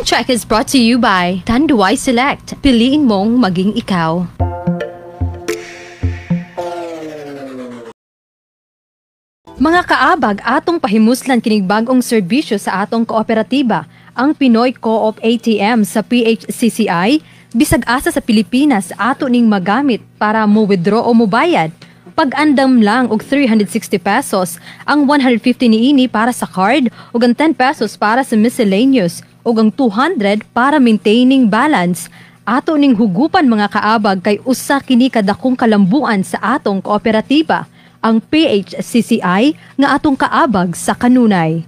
Time Check is brought to you by Tanduay Select. Piliin mong maging ikaw. Mga kaabag, atong pahimuslan kining bagong serbisyo sa atong kooperatiba, ang Pinoy Co-op ATM sa PHCCI, bisag asa sa Pilipinas ato ning magamit para mo withdraw o mobayad. Pag-andam lang og 360 pesos, ang 150 niini para sa card ug ang 10 pesos para sa miscellaneous ug ang 200 para maintaining balance. Ato ning hugupan mga kaabag kay usa kini kadakong kalambuan sa atong kooperatiba, ang PHCCI nga atong kaabag sa kanunay.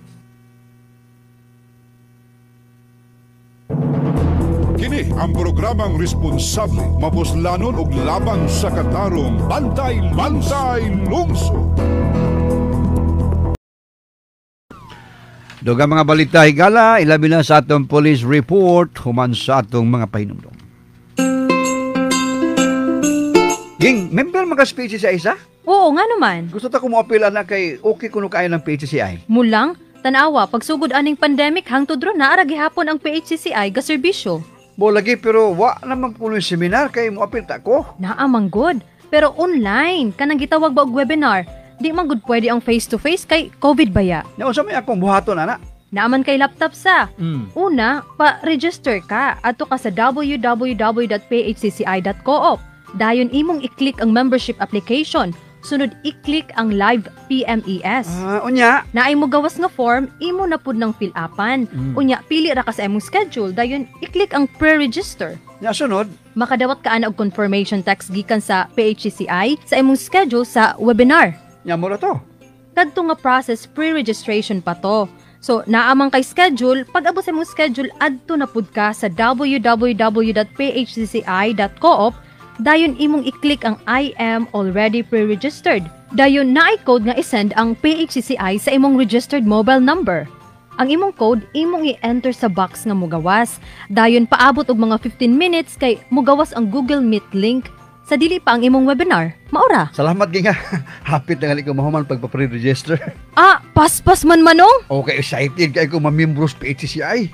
Kini ang programang responsable, mapuslanon ug labang sa katarong Bantay Lungsod. Dugang mga balita higala, ilabi na sa atong police report human sa atong mga pahinumdum. Ging, member mga species sa isa? Oo nga naman. Gusto ta ko mo apela na kay okay kuno kaya ng PHCCI. Mulang, tanawa, pagsugod aning pandemic hangtod ron naara gihapon ang PHCCI ga serbisyo. Bo lagi pero wa naman kuno yung seminar kay mo apil ta ko. Naamang good. Pero online, kanang gitawag ba og webinar, di man good pwede ang face-to-face kay COVID baya. Naunsa may akong buhaton ana? Naaman kay laptop sa. Una, pa-register ka. Ato ka sa www.phcci.coop. Dayon imong i-click ang membership application. Sunod i-click ang live PMES. Unya. Naay mo gawas nga form, imo na pud nang fill-upan. Unya, pili ra ka sa imong schedule, dayon i-click ang pre-register. Nya sunod, Makadawat ka ana og confirmation text gikan sa PHCCI sa imong schedule sa webinar. nya mo ra to. Kadto nga process pre-registration pa to. So, naamang kay schedule, pag abot sa imong schedule, adto na pud ka sa www.phcci.coop. Dayon imong i-click ang I am already pre-registered. Dayon naay code nga isend ang PHCCI sa imong registered mobile number. Ang imong code imong i-enter sa box nga mugawas. Dayon paabot og mga 15 minutes kay mugawas ang Google Meet link sa dili pa ang imong webinar. Maura. Salamat ginga. Hapit na gali ko mahuman pagpa-pre-register. Paspas man manong? Okay, excited kay ko mamembro sa PHCCI.